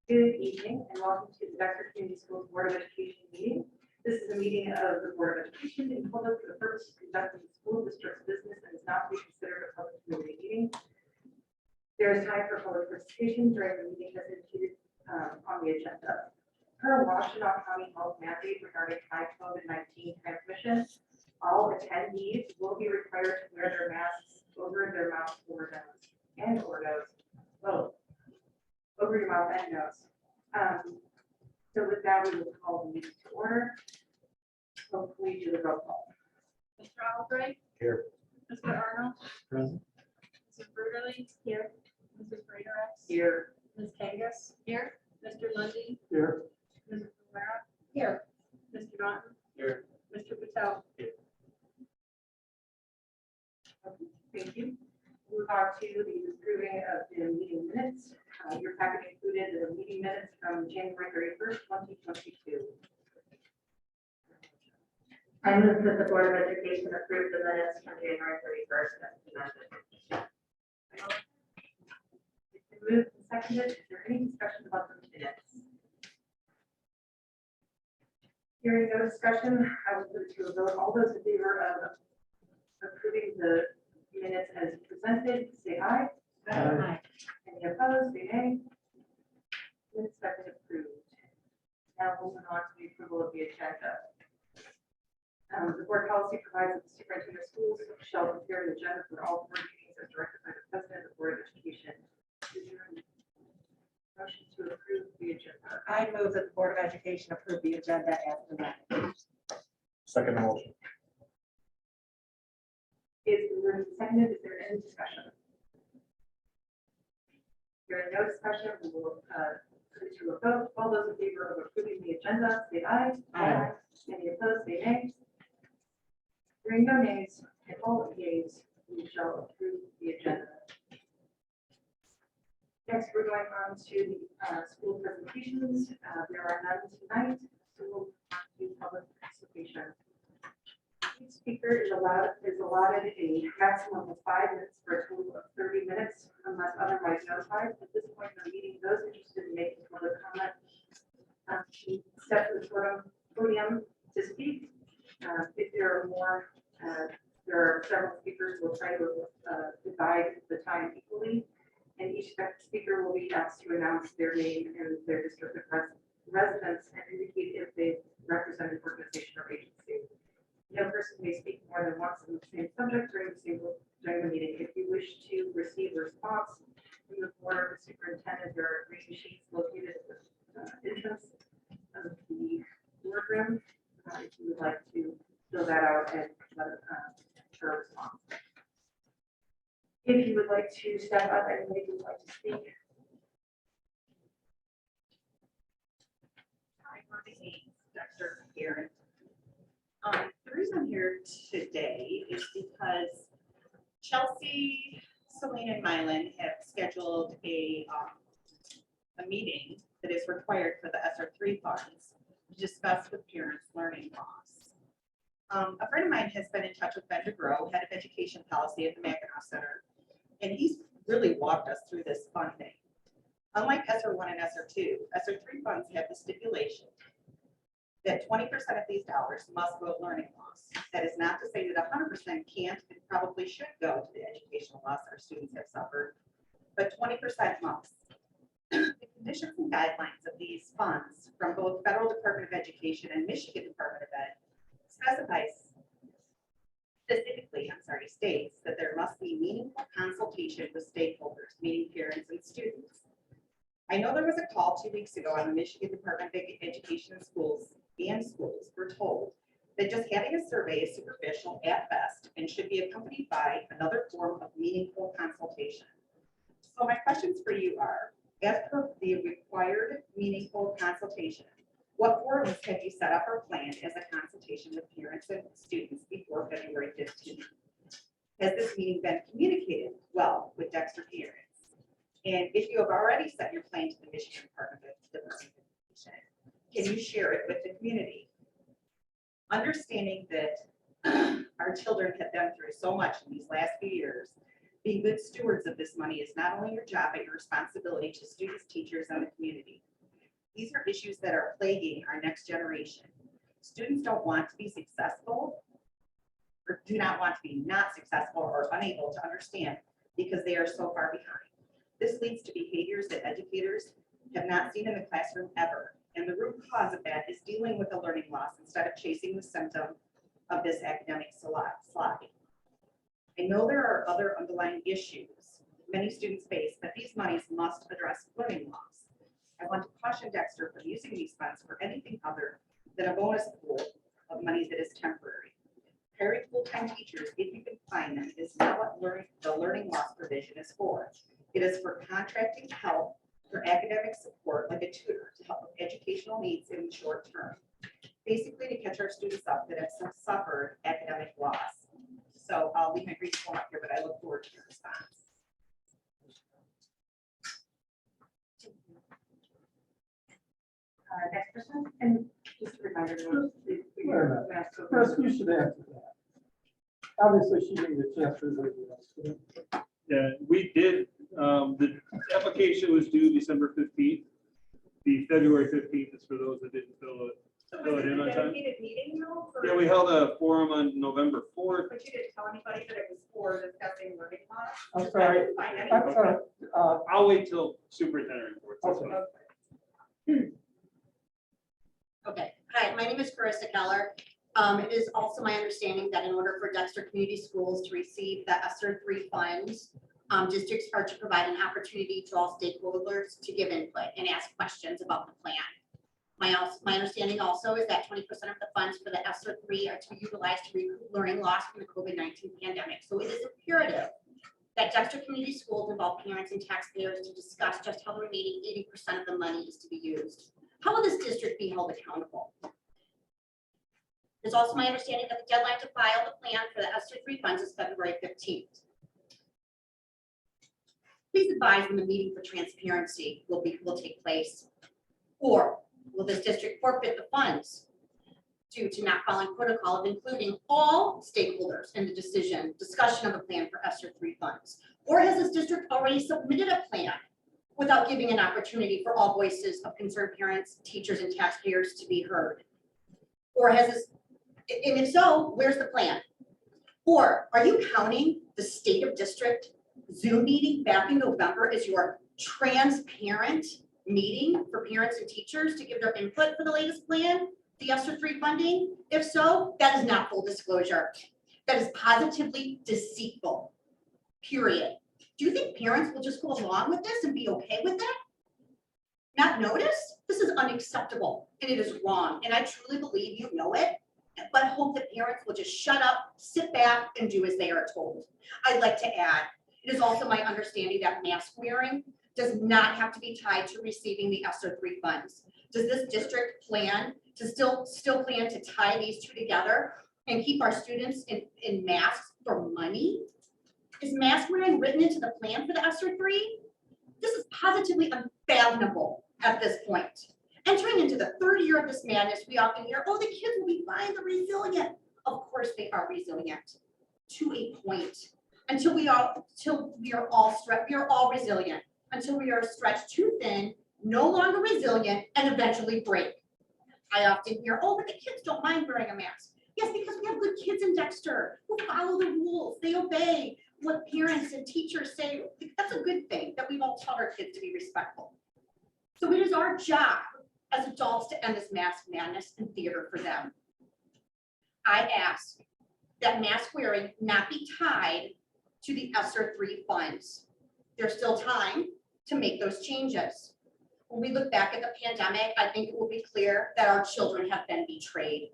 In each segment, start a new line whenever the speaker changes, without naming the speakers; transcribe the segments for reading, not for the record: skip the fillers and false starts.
Good evening and welcome to the Dexter Community Schools Board of Education meeting. This is a meeting of the Board of Education in public for the purpose of conducting the school district's business and is not to be considered a public community meeting. There is time for public participation during the meeting as indicated on the agenda. Per Washtenaw County Health mandate regarding high COVID-19 transmission, all attendees will be required to wear their masks over their mouth or nose both. Over your mouth and nose. So with that, we will call the meeting to order. Hopefully do the roll call.
Mr. Albright.
Here.
Mr. Arnold.
Present.
Mrs. Bruderly. Here. Mrs. Braderex.
Here.
Ms. Kangas. Here. Mr. Lundy.
Here.
Mrs. Rivera.
Here.
Mr. Naughton.
Here.
Mr. Patel.
Thank you. Move on to the approving of the meeting minutes. Your packet included the meeting minutes from January 31st, 2022.
I move that the Board of Education approve the minutes from January 31st as presented.
It's been moved and seconded. Is there any discussion about the minutes? Hearing no discussion, I will put it to a vote. All those in favor of approving the minutes as presented, say aye.
Aye.
Any opposed, say nay. Minutes have been approved. Now moving on to the approval of the agenda. The board policy provides that the superintendent of schools shall prepare the agenda for all board meetings as directed by the president of the Board of Education. Is there a motion to approve the agenda?
I move that the Board of Education approve the agenda as presented.
Second motion.
Is the room seconded? Is there any discussion? Hearing no discussion, we will put it to a vote. All those in favor of approving the agenda, say aye.
Aye.
Any opposed, say nay. Hearing no nays and all yeas, we shall approve the agenda. Next, we're going on to the school presentations. There are none tonight, so we'll do public participation. Each speaker is allotted a maximum of 5 minutes for a total of 30 minutes unless otherwise notified. At this point in the meeting, those interested in making public comment step to the podium to speak. If there are more, there are several speakers. We'll try to divide the time equally, and each speaker will be asked to announce their name and their district of residence and indicate if they represent an organization or agency. No person may speak more than once on the same subject during the meeting. If you wish to receive a response from the board or the superintendent, there are green sheets located at the entrance of the boardroom. If you would like to fill that out and share a response. If you would like to step up and maybe would like to speak.
Hi, my name is Dexter BOE. The reason I'm here today is because Chelsea, Selena, and Mylan have scheduled a meeting that is required for the ESSER III funds to discuss with parents learning loss. A friend of mine has been in touch with Ben DeGrow, head of education policy at the Mackinac Center, and he's really walked us through this funding. Unlike ESSER I and ESSER II, ESSER III funds have the stipulation that 20% of these dollars must go to learning loss. That is not to say that 100% can't and probably should go to the educational loss our students have suffered, but 20% must. The conditions and guidelines of these funds from both Federal Department of Education and Michigan Department of Ed states that there must be meaningful consultation with stakeholders, meaning parents and students. I know there was a call 2 weeks ago on the Michigan Department of Education schools were told that just having a survey is superficial at best and should be accompanied by another form of meaningful consultation. So my questions for you are, as per the required meaningful consultation, what forums have you set up or planned as a consultation with parents and students before February 15th? Has this meeting been communicated well with Dexter parents? And if you have already set your plan to the Michigan Department of Education, can you share it with the community? Understanding that our children have been through so much in these last few years, being good stewards of this money is not only your job, but your responsibility to students, teachers, and the community. These are issues that are plaguing our next generation. Students don't want to be successful or do not want to be not successful or unable to understand because they are so far behind. This leads to behaviors that educators have not seen in the classroom ever. And the root cause of that is dealing with the learning loss instead of chasing the symptom of this academic slide. I know there are other underlying issues many students face, but these monies must address learning loss. I want to caution Dexter from using these funds for anything other than a bonus pool of money that is temporary. Hiring full-time teachers, if you can find them, is not what the learning loss provision is for. It is for contracting help for academic support, like a tutor, to help with educational needs in the short term. Basically, to catch our students up that have suffered academic loss. So I'll leave my brief form up here, but I look forward to your response.
Next person, and just a reminder.
Chris, you should answer that. Obviously, she didn't get a chance to review this.
Yeah, we did, the application was due December 15th. The February 15th is for those that didn't fill it in on time.
Dedicated meeting though? for-
Yeah, we held a forum on November 4th.
But you didn't tell anybody that it was for discussing learning loss?
I'm sorry.
I didn't find any-
I'm sorry.
I'll wait till superintendent reports. That's
Okay.
fine.
Okay, hi, my name is Carissa Keller. It is also my understanding that in order for Dexter Community Schools to receive the ESSER III funds, districts are to provide an opportunity to all stakeholders to give input and ask questions about the plan. My understanding also is that 20% of the funds for the ESSER III are to be utilized to recoup learning loss from the COVID-19 pandemic. So it is imperative that Dexter Community Schools involve parents and taxpayers to discuss just how the remaining 80% of the money is to be used. How will this district be held accountable? It's also my understanding that the deadline to file the plan for the ESSER III funds is February 15th. Please advise when the meeting for transparency will take place. Or will this district forfeit the funds due to not following protocol of including all stakeholders in the discussion of the plan for ESSER III funds? Or has this district already submitted a plan without giving an opportunity for all voices of concerned parents, teachers, and taxpayers to be heard? Or has this, and if so, where's the plan? Or are you counting the state of district Zoom meeting back in November as your transparent meeting for parents and teachers to give their input for the latest plan, the ESSER III funding? If so, that is not full disclosure. That is positively deceitful, period. Do you think parents will just go along with this and be okay with that? Not notice? This is unacceptable and it is wrong. And I truly believe you know it, but hope that parents will just shut up, sit back, and do as they are told. I'd like to add, it is also my understanding that mask wearing does not have to be tied to receiving the ESSER III funds. Does this district plan to still plan to tie these two together and keep our students in masks for money? Is mask wearing written into the plan for the ESSER III? This is positively unfathomable at this point. Entering into the third year of this madness, we often hear, oh, the kids will be fine, they're resilient. Of course they are resilient to a point. Until we are all resilient, until we are stretched too thin, no longer resilient, and eventually break. I often hear, oh, but the kids don't mind wearing a mask. Yes, because we have good kids in Dexter who follow the rules, they obey what parents and teachers say. That's a good thing that we've all taught our kids to be respectful. So it is our job as adults to end this mask madness and theater for them. I ask that mask wearing not be tied to the ESSER III funds. There's still time to make those changes. When we look back at the pandemic, I think it will be clear that our children have been betrayed.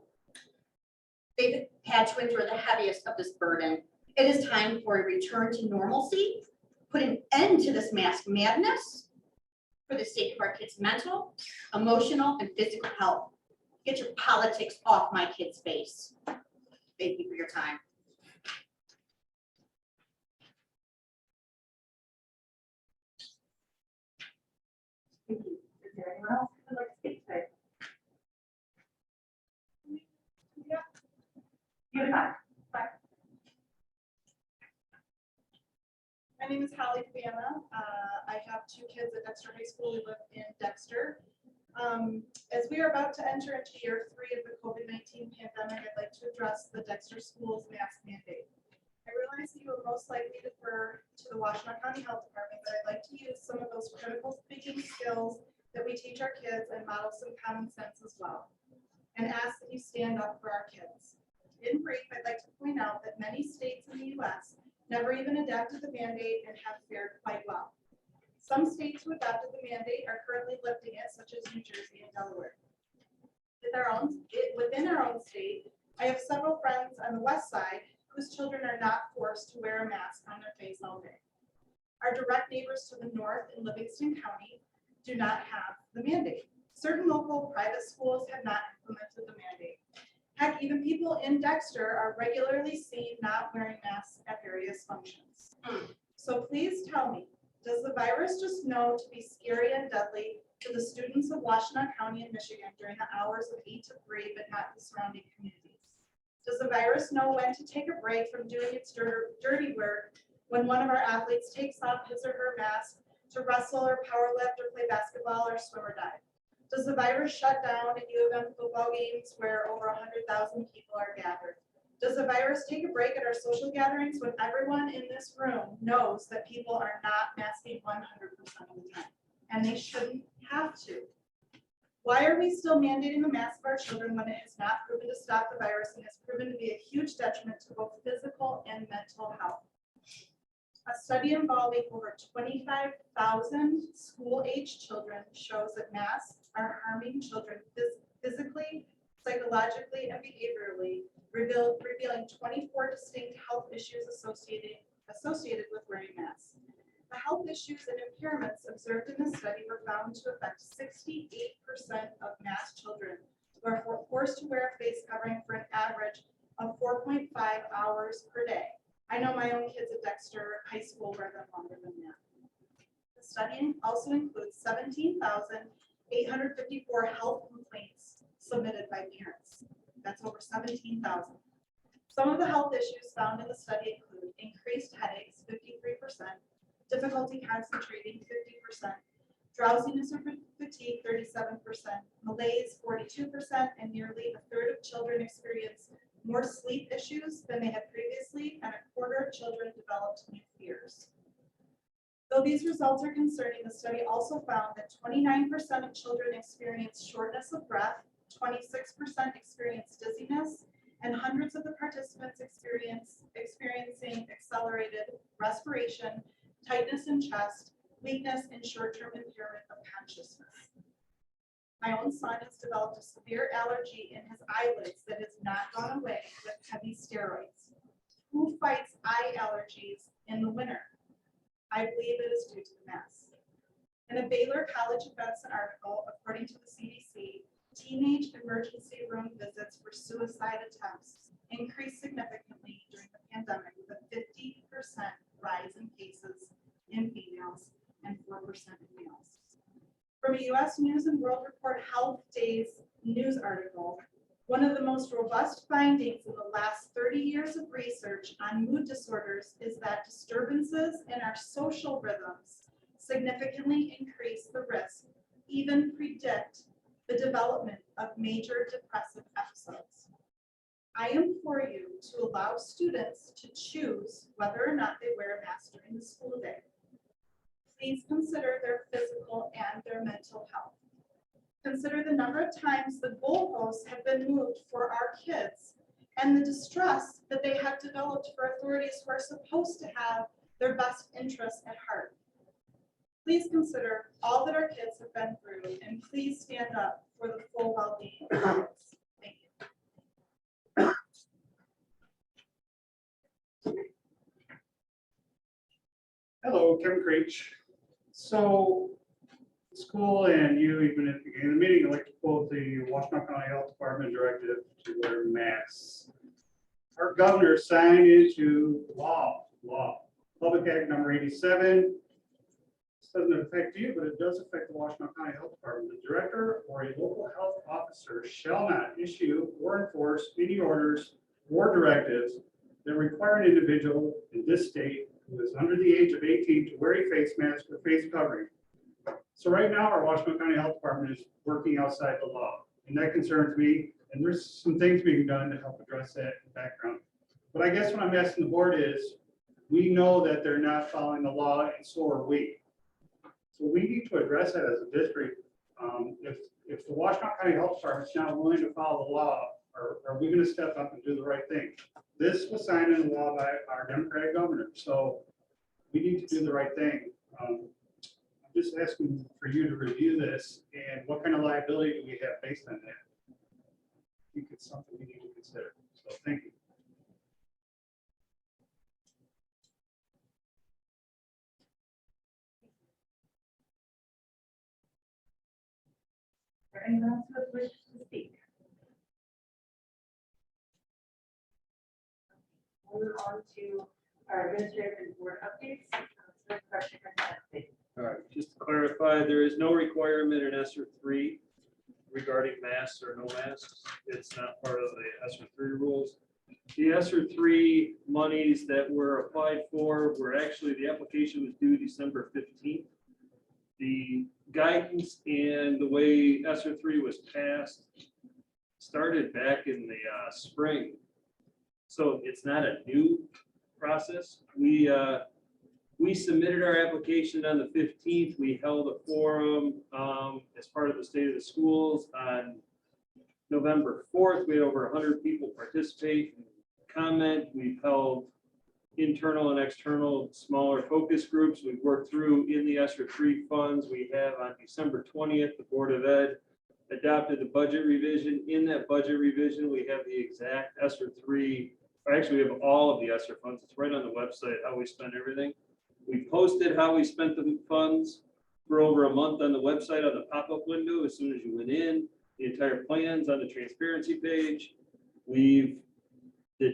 They've had to endure the heaviest of this burden. It is time for a return to normalcy, put an end to this mask madness for the sake of our kids' mental, emotional, and physical health. Get your politics off my kids' face. Thank you for your time.
Thank you. Is there anyone else who would like to speak today?
Yeah.
You have time.
My name is Holly Vienna. I have two kids at Dexter High School. We live in Dexter. As we are about to enter into year 3 of the COVID-19 pandemic, I'd like to address the Dexter Schools mask mandate. I realize that you will most likely defer to the Washtenaw County Health Department, but I'd like to use some of those critical speaking skills that we teach our kids and model some common sense as well, and ask that you stand up for our kids. In brief, I'd like to point out that many states in the US never even adapted the mandate and have fared quite well. Some states who adopted the mandate are currently lifting it, such as New Jersey and Delaware. Within our own state, I have several friends on the west side whose children are not forced to wear a mask on their face all day. Our direct neighbors to the north in Livingston County do not have the mandate. Certain local private schools have not implemented the mandate. Heck, even people in Dexter are regularly seen not wearing masks at various functions. So please tell me, does the virus just know to be scary and deadly to the students of Washtenaw County and Michigan during the hours of 8 to 3, but not the surrounding communities? Does the virus know when to take a break from doing its dirty work when one of our athletes takes off his or her mask to wrestle or power lift or play basketball or swim or dive? Does the virus shut down at U of M football games where over 100,000 people are gathered? Does the virus take a break at our social gatherings when everyone in this room knows that people are not masking 100% of the time? And they shouldn't have to. Why are we still mandating the mask for our children when it has not proven to stop the virus and has proven to be a huge detriment to both physical and mental health? A study involving over 25,000 school-aged children shows that masks are harming children physically, psychologically, and behaviorally, revealing 24 distinct health issues associated with wearing masks. The health issues and impairments observed in this study were found to affect 68% of masked children who are forced to wear a face covering for an average of 4.5 hours per day. I know my own kids at Dexter High School wear them longer than that. The study also includes 17,854 health complaints submitted by parents. That's over 17,000. Some of the health issues found in the study include increased headaches, 53%, difficulty concentrating, 50%, drowsiness or fatigue, 37%, malaise, 42%, and nearly a third of children experience more sleep issues than they had previously, and a quarter of children developed new fears. Though these results are concerning, the study also found that 29% of children experience shortness of breath, 26% experience dizziness, and hundreds of the participants experiencing accelerated respiration, tightness in chest, weakness, and short-term impairment of consciousness. My own son has developed a severe allergy in his eyelids that has not gone away with heavy steroids. Who fights eye allergies in the winter? I believe it is due to the mask. In a Baylor College of Medicine article, according to the CDC, teenage emergency room visits for suicide attempts increased significantly during the pandemic, with a 50% rise in cases in females and 4% in males. From a U.S. News and World Report Health Days news article, one of the most robust findings in the last 30 years of research on mood disorders is that disturbances in our social rhythms significantly increase the risk, even predict the development of major depressive episodes. I implore you to allow students to choose whether or not they wear a mask during the school day. Please consider their physical and their mental health. Consider the number of times the goalposts have been moved for our kids and the distrust that they have developed for authorities who are supposed to have their best interests at heart. Please consider all that our kids have been through, and please stand up for the full well-being of our kids. Thank you.
Hello, Kevin Creech. So, school and you, even at the beginning of the meeting, I'd like to quote the Washtenaw County Health Department directive to wear masks. Our governor signed into law, Public Act number 87. This doesn't affect you, but it does affect the Washtenaw County Health Department. The director or a local health officer shall not issue or enforce any orders or directives that require an individual in this state who is under the age of 18 to wear a face mask or face covering. So right now, our Washington County Health Department is working outside the law, and that concerns me. And there's some things being done to help address that in the background. But I guess what I'm asking the board is, we know that they're not following the law, and so are we. So we need to address that as a district. If the Washington County Health Department is not willing to follow the law, are we going to step up and do the right thing? This was signed into law by our Democratic governor, so we need to do the right thing. I'm just asking for you to review this, and what kind of liability do we have based on that? I think it's something we need to consider. So thank you.
Is there anyone else who wishes to speak? Move on to our administrative and board updates. Question or comment?
All right, just to clarify, there is no requirement in ESER 3 regarding masks or no masks. It's not part of the ESER 3 rules. The ESER 3 monies that were applied for were actually, the application was due December 15th. The guidance and the way ESER 3 was passed started back in the spring. So it's not a new process. We submitted our application on the 15th. We held a forum as part of the State of the Schools on November 4th. We had over 100 people participate and comment. We've held internal and external smaller focus groups. We've worked through in the ESER 3 funds. We have on December 20th, the Board of Ed adopted the budget revision. In that budget revision, we have the exact ESER 3, or actually we have all of the ESER funds. It's right on the website, how we spend everything. We posted how we spent the funds for over a month on the website on the pop-up window as soon as you went in. The entire plans on the transparency page. The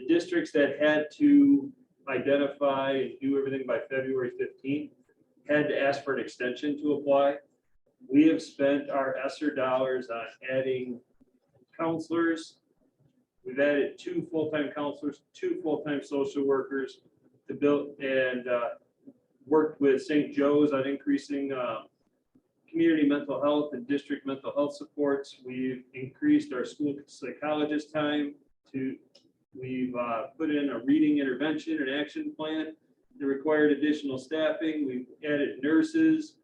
districts that had to identify and do everything by February 15th had to ask for an extension to apply. We have spent our ESER dollars on adding counselors. We've added 2 full-time counselors, 2 full-time social workers to build, and worked with St. Joe's on increasing community mental health and district mental health supports. We've increased our school psychologist time we've put in a reading intervention and action plan that required additional staffing. We've added nurses.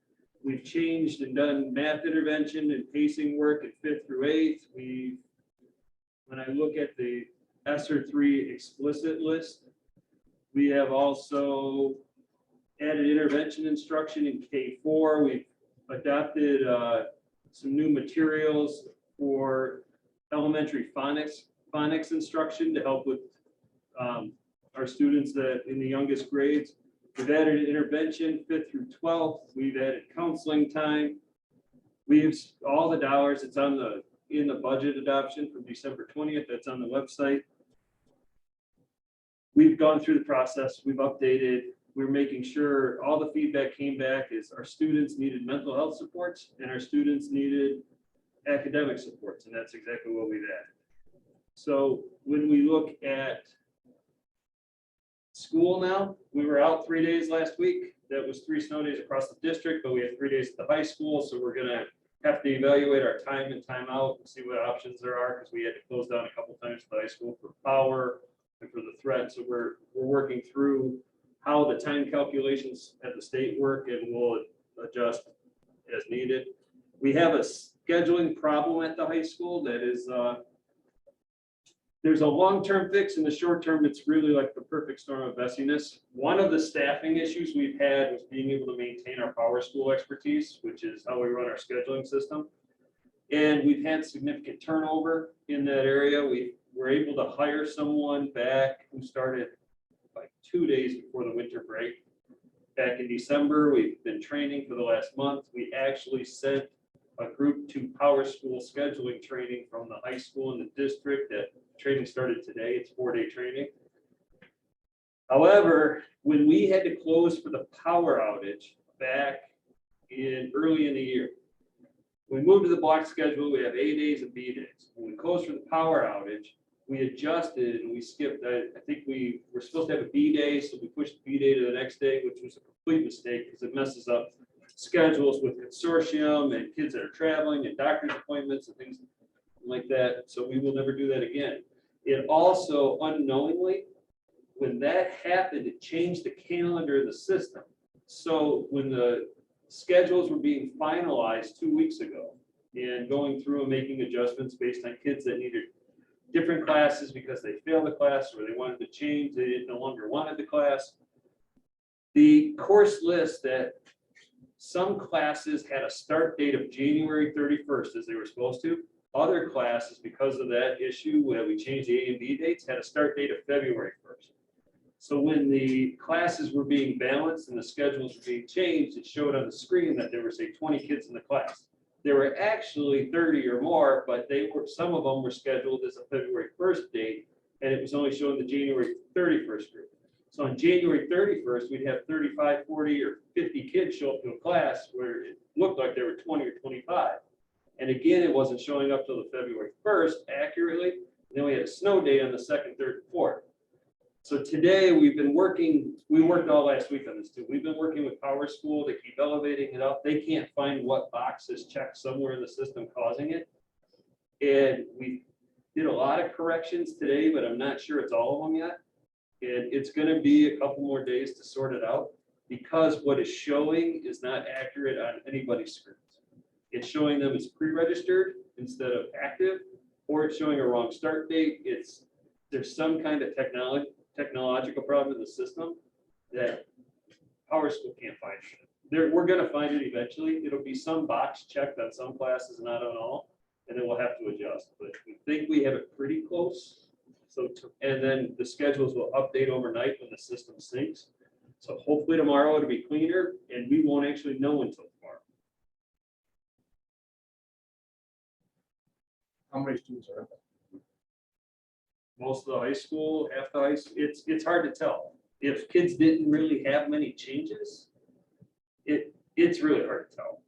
We've changed and done math intervention and pacing work at 5th through 8th. When I look at the ESER 3 explicit list, we have also added intervention instruction in K4. We've adopted some new materials for elementary phonics instruction to help with our students that in the youngest grades. We've added intervention 5th through 12th. We've added counseling time. We've all the dollars. It's on in the budget adoption from December 20th. That's on the website. We've gone through the process. We've updated. We're making sure all the feedback came back is our students needed mental health supports and our students needed academic supports, and that's exactly what we've added. So when we look at school now, we were out 3 days last week. That was 3 snow days across the district, but we had 3 days at the high school. So we're gonna have to evaluate our time and time out and see what options there are, because we had to close down a couple times at the high school for power and for the threat. So we're working through how the time calculations at the state work, and we'll adjust as needed. We have a scheduling problem at the high school that is, there's a long-term fix. In the short term, it's really like the perfect storm of messiness. One of the staffing issues we've had was being able to maintain our power school expertise, which is how we run our scheduling system. And we've had significant turnover in that area. We were able to hire someone back who started like 2 days before the winter break. Back in December, we've been training for the last month. We actually sent a group to power school scheduling training from the high school in the district. That training started today. It's 4-day training. However, when we had to close for the power outage back early in the year, we moved to the block schedule. We have A days and B days. When we closed for the power outage, we adjusted and we skipped. I think we were supposed to have a B day, so we pushed B day to the next day, which was a complete mistake because it messes up schedules with consortium and kids that are traveling and doctor's appointments and things like that. So we will never do that again. It also unknowingly, when that happened, it changed the calendar of the system. So when the schedules were being finalized 2 weeks ago and going through and making adjustments based on kids that needed different classes because they failed the class or they wanted to change, they no longer wanted the class. The course list that some classes had a start date of January 31st as they were supposed to. Other classes, because of that issue, where we changed the A and B dates, had a start date of February 1st. So when the classes were being balanced and the schedules were being changed, it showed on the screen that there were, say, 20 kids in the class. There were actually 30 or more, but some of them were scheduled as a February 1st date, and it was only showing the January 31st group. So on January 31st, we'd have 35, 40, or 50 kids show up to a class where it looked like there were 20 or 25. And again, it wasn't showing up till the February 1st accurately. And then we had a snow day on the 2nd, 3rd, and 4th. So today we've been working, we worked all last week on this too. We've been working with Power School to keep elevating it up. They can't find what box is checked somewhere in the system causing it. And we did a lot of corrections today, but I'm not sure it's all of them yet. And it's going to be a couple more days to sort it out because what is showing is not accurate on anybody's screens. It's showing them as pre-registered instead of active, or it's showing a wrong start date. There's some kind of technological problem in the system that Power School can't find. We're going to find it eventually. It'll be some box checked on some classes, not on all, and then we'll have to adjust. But we think we have it pretty close. And then the schedules will update overnight when the system syncs. So hopefully tomorrow it'll be cleaner, and we won't actually know until tomorrow.
How many students are in there?
Most of the high school, half the high school, it's hard to tell. If kids didn't really have many changes, it's really hard to tell.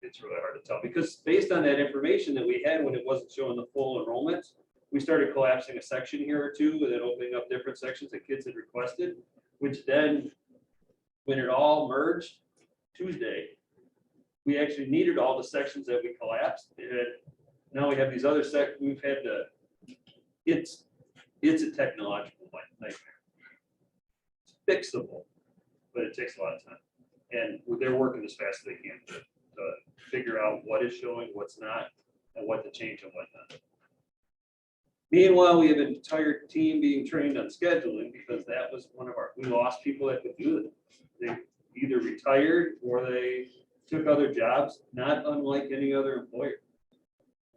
It's really hard to tell because based on that information that we had when it wasn't showing the full enrollment, we started collapsing a section here or two and then opening up different sections that kids had requested, which then when it all merged Tuesday, we actually needed all the sections that we collapsed. And now we have these other sections. We've had to, it's a technological nightmare. It's fixable, but it takes a lot of time. And they're working as fast as they can to figure out what is showing, what's not, and what to change and what not. Meanwhile, we have an entire team being trained on scheduling because that was we lost people that could do it. They either retired or they took other jobs, not unlike any other employer.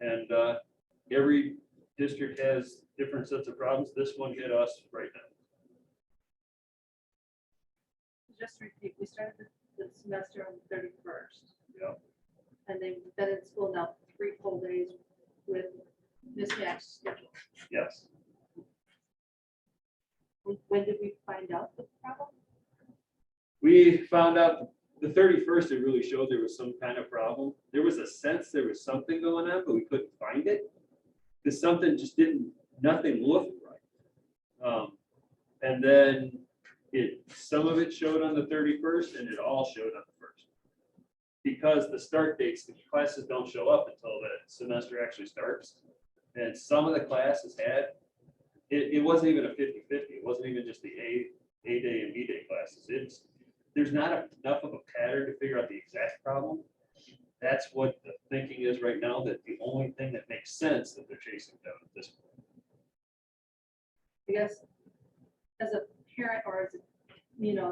And every district has different sets of problems. This one hit us right now.
Just to repeat, we started the semester on the 31st.
Yeah.
And they've been in school now 3 full days with mismatched schedules.
Yes.
When did we find out the problem?
We found out the 31st, it really showed there was some kind of problem. There was a sense there was something going on, but we couldn't find it because something just nothing looked right. And then some of it showed on the 31st and it all showed on the 1st. Because the start dates, the classes don't show up until the semester actually starts. And some of the classes it wasn't even a 50-50. It wasn't even just the A day and B day classes. There's not enough of a pattern to figure out the exact problem. That's what the thinking is right now, that the only thing that makes sense that they're chasing down at this point.
I guess as a parent or as if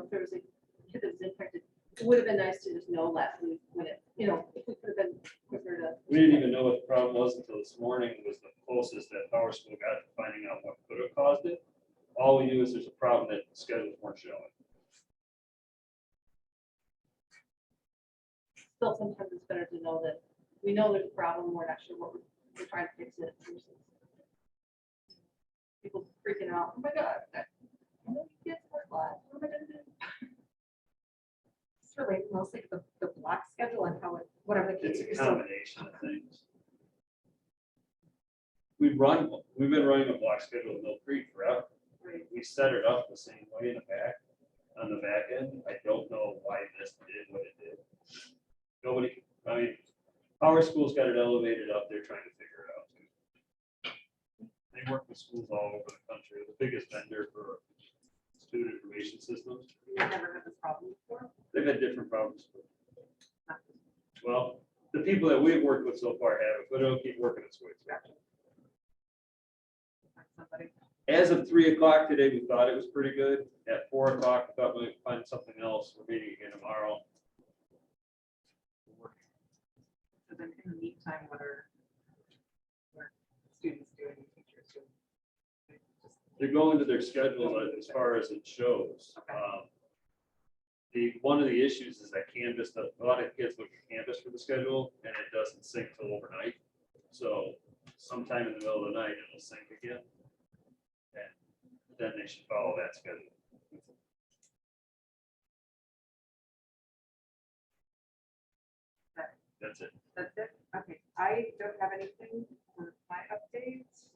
there was a kid that was infected, it would have been nice to just know last week when if we could have been quicker to.
We didn't even know what the problem was until this morning was the closest that Power School got to finding out what could have caused it. All we knew is there's a problem that the schedules weren't showing.
Still, sometimes it's better to know that we know there's a problem, we're not sure what we're trying to fix it versus people freaking out. Oh my God, how many kids in our class? What am I gonna do?
It's related mostly to the block schedule and how whatever the case
It's a
is.
combination of things. We've been running a block schedule at Mill Creek forever. We set it up the same way in the back. on the back end. I don't know why this did what it did. Nobody, I mean, our school's got it elevated up, they're trying to figure it out too. They work with schools all over the country, the biggest vendor for student information systems.
You've never had this problem before?
They've had different problems. Well, the people that we've worked with so far have it, but it'll keep working its way through.
Somebody.
As of 3 o'clock today, we thought it was pretty good. At 4 o'clock, we thought we'd find something else. We're meeting again tomorrow.
So then in the meantime, what are students doing, teachers doing?
They're going to their schedule as far as it shows. One of the issues is that Canvas, a lot of kids look at Canvas for the schedule and it doesn't sync till overnight. So sometime in the middle of the night, it'll sync again. And then they should follow that schedule. That's it.
That's it? Okay, I don't have anything for my updates.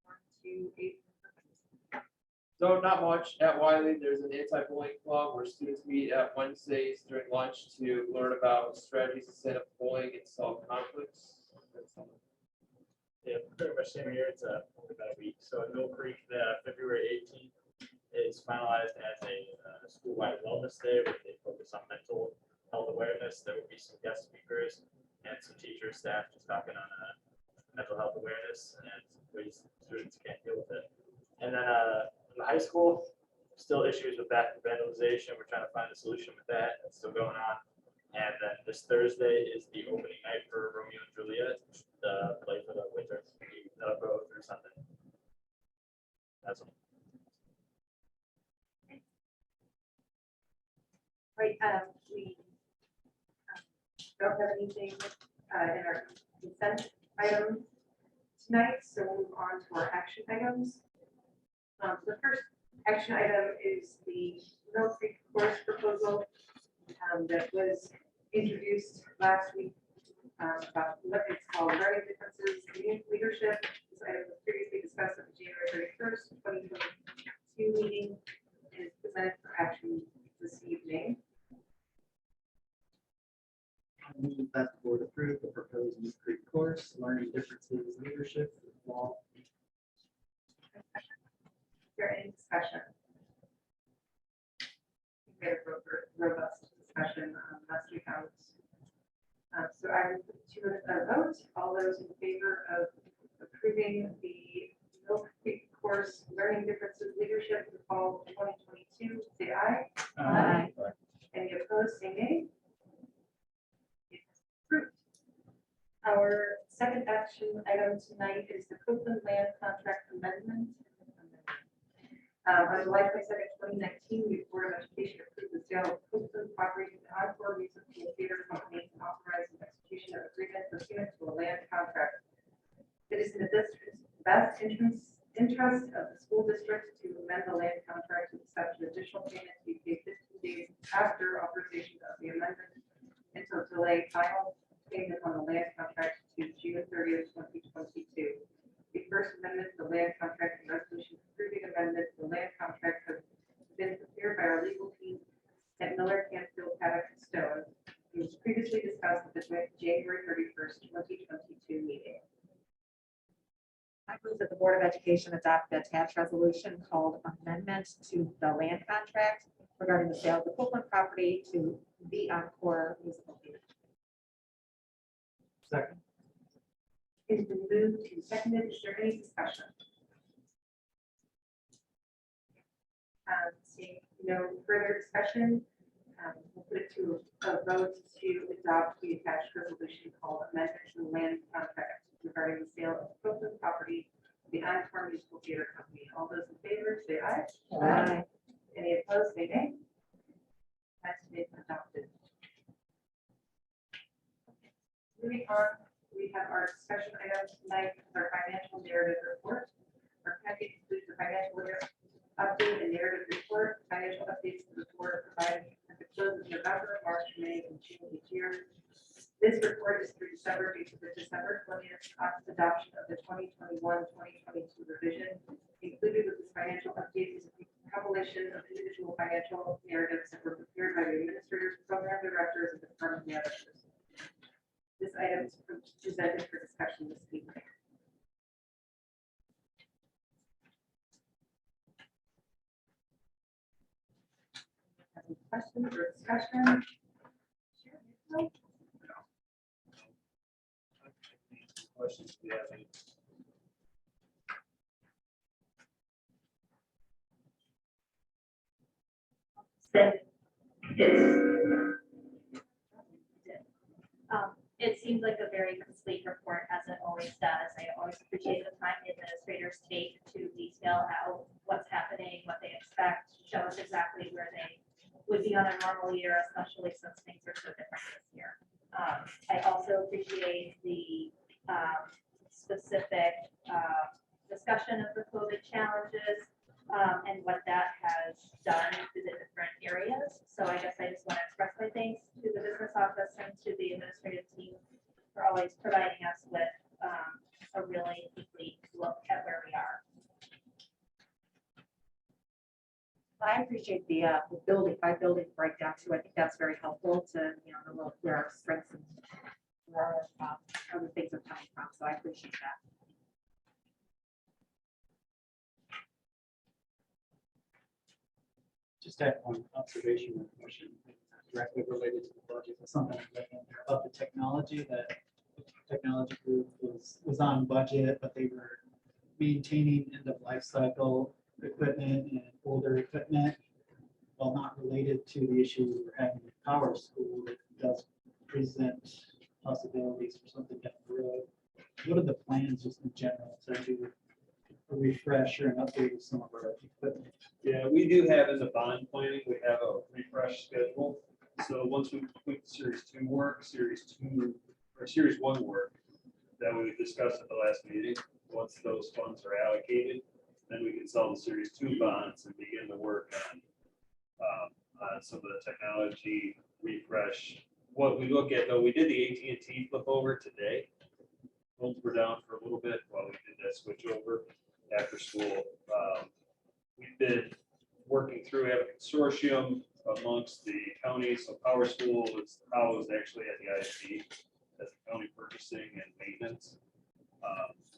1, 2, 8.
So not much. At Wiley, there's an anti-bullying club where students meet at Wednesdays during lunch to learn about strategies to set up bullying and solve conflicts.
Yeah, pretty much same here. It's only about a week. So in Mill Creek, February 18th is finalized as a school-wide wellness day where they focus on mental health awareness. There will be some guest speakers and some teachers, staff just talking on mental health awareness and ways students can't deal with it. And then in the high school, still issues with that vandalization. We're trying to find a solution with that. That's still going on. And then this Thursday is the opening night for Romeo and Juliet, the play for the winter. That'll go through something. That's all.
Right, we don't have anything in our consent items tonight, so we'll move on to our action items. The first action item is the Mill Creek course proposal that was introduced last week about what it's called learning differences, community leadership. This item was previously discussed at the January 31st, 2022 meeting and is presented for action this evening.
I move that the board approve the proposed Mill Creek course, learning differences, leadership, law.
Is there any discussion? We had a robust discussion last week. So I will put to a vote. All those in favor of approving the Mill Creek course, learning differences, leadership for fall 2022, say aye.
Aye.
Any opposed, say nay. It's approved. Our second action item tonight is the Copeland land contract amendment. On July 22nd, 2019, the Board of Education approved the sale of Copeland property to the Encore Musical Theater Company and authorized the execution of agreement pursuant to a land contract. It is in the district's best interest of the school district to amend the land contract to accept an additional payment to be paid 15 days after authorization of the amendment and to delay final payment on the land contract to June 30th, 2022. The first amendment to the land contract and resolution approving amendment to the land contract has been prepared by our legal team at Miller, Canfield, Paddock, and Stone. It was previously discussed at the January 31st, 2022 meeting.
I move that the Board of Education adopt the attached resolution called Amendment to the Land Contract regarding the sale of the Copeland property to the Encore Musical Theater.
Second.
It's been moved and seconded. Is there any discussion? Seeing no further discussion, we'll put it to a vote to adopt the attached resolution called Amendment to the Land Contract regarding the sale of Copeland property to the Encore Musical Theater Company. All those in favor, say aye.
Aye.
Any opposed, say nay. That's been adopted. Moving on, we have our discussion items tonight, our financial narrative report. Our package includes the financial update and narrative report. Financial updates to the board provided at the close of November, March, May, and June each year. This report is through December due to the December 20th adoption of the 2021-2022 revision. Included with this financial update is a compilation of individual financial narratives that were prepared by the administrators, program directors, and department managers. This item is presented for discussion this evening. Any questions or discussion?
Questions, do you have any?
It seems like a very complete report, as it always does. I always appreciate the time the administrators take to detail out what's happening, what they expect, show us exactly where they would be on a normal year, especially since things are so different this year. I also appreciate the specific discussion of the COVID challenges and what that has done to the different areas. So I guess I just want to express my thanks to the business office and to the administrative team for always providing us with a really complete look at where we are.
I appreciate the building by building breakdown too. I think that's very helpful to, know where our strengths and where our other things are coming from. So I appreciate that.
Just have one observation or question directly related to the budget. It's something about the technology that the technology group was on budget, but they were maintaining end of life cycle equipment and older equipment. While not related to the issue we were having in Power School, it does present possibilities for something down the road. What are the plans just in general to do a refresh or an update of some of our equipment?
Yeah, we do have in the bond planning, we have a refresh schedule. So once we complete Series 2 work, Series 1 work that we discussed at the last meeting, once those funds are allocated, then we can sell the Series 2 bonds and begin to work on some of the technology refresh. What we look at though, we did the AT&T flip over today. Phones were down for a little bit while we did that switch over after school. We've been working through, we have a consortium amongst the counties. So Power School is housed actually at the ISD as the county purchasing and maintenance.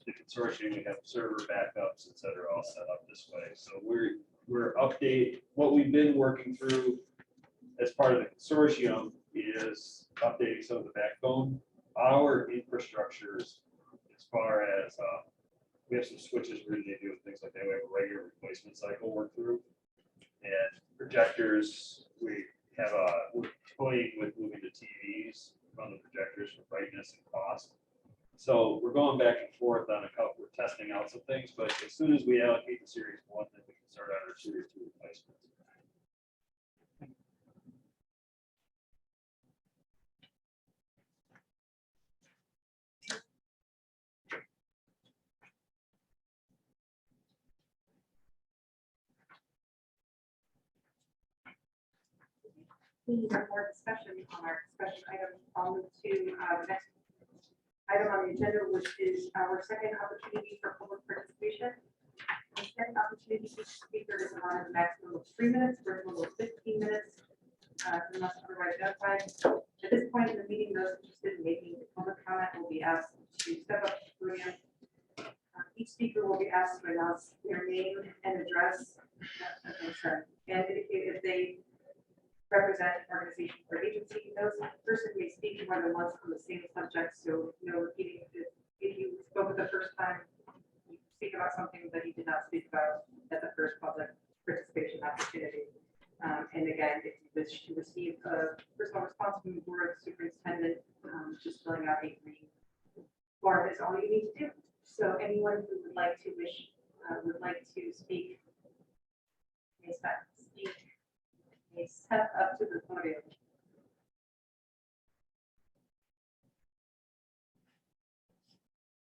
The consortium, we have server backups, et cetera, all set up this way. So we're update what we've been working through as part of the consortium is updating some of the backbone. Our infrastructures, as far as we have some switches we need to do things like that. We have a regular replacement cycle work through, and projectors. We have we're toying with moving to TVs from the projectors for brightness and cost. So we're going back and forth on a couple. We're testing out some things, but as soon as we allocate the Series 1, then we can start on our Series 2 replacements.
We need more discussion on our discussion item. I'll move to next item on the agenda, which is our second opportunity for public participation. The second opportunity to speaker is on a maximum of 3 minutes, for a total of 15 minutes, unless otherwise identified. At this point in the meeting, those interested in making public comment will be asked to step up to the podium. Each speaker will be asked to announce their name and address, and indicate if they represent an organization or agency. Those person may speak more than once on the same subject, so no repeating. If you spoke the first time, you speak about something that you did not speak about at the first public participation opportunity. And again, if you wish to receive a personal response from the board superintendent, just filling out a green form is all you need to do. So anyone who would like to speak may speak. Step up to the podium.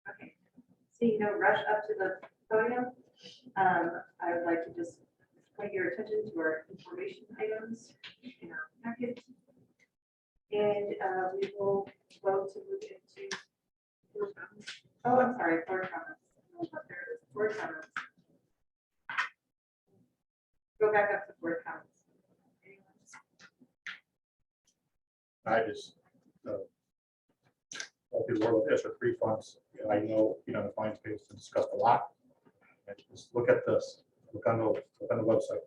Okay, seeing no rush up to the podium, I would like to just point your attention to our information items in our packet. And we will go to move into board comments. Oh, I'm sorry, board comments. There it is, board comments. Go back up to board comments.
I just, all people work with ESSER three funds, and I know, the finance case is discussed a lot. And just look at this, look on the website.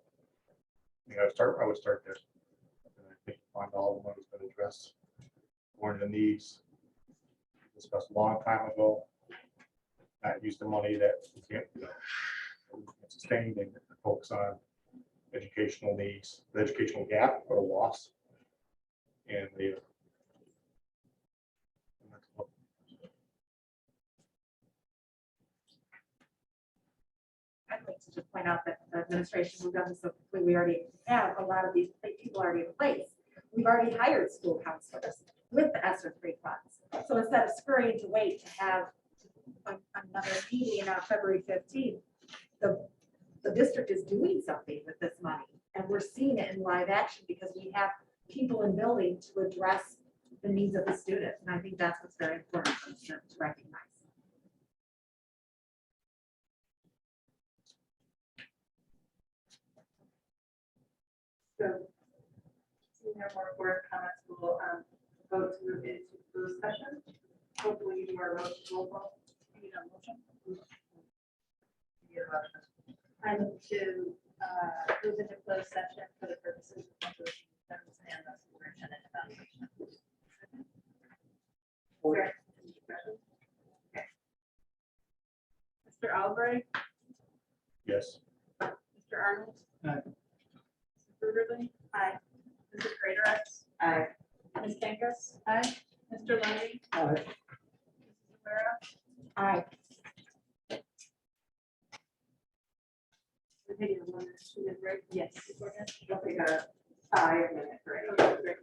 I would start there. And I think find all the money's been addressed. One of the needs discussed a long time ago. Not use the money that we can't, sustain and focus on educational needs, the educational gap or loss. And the
I'd like to just point out that the administration, we've done this so quickly, we already have a lot of these people already in place. We've already hired school counselors with the ESSER three funds. So instead of scurrying to wait to have another meeting on February 15th, the district is doing something with this money. And we're seeing it in live action because we have people in building to address the needs of the students. And I think that's what's very important for us to recognize.
So, seeing no more board comments, we'll vote to move into closed session. Hopefully you are roll call. You need a motion? Need a motion.
I move to move into closed session for the purposes of negotiations and the superintendent evaluation.
Okay. Any discussion? Okay.
Mr. Albright,
yes.
Mr. Arnold.
Aye.
Mrs. Ruderly. Aye. Mrs. Greaterx.
Aye.
Ms. Kangas. Aye. Mr. Lundy.
Aye.
Mrs. Rivera.
Aye.
We're taking a 1 minute, 2 minute break.
Yes.
We'll take a 5-minute break.
Okay, great.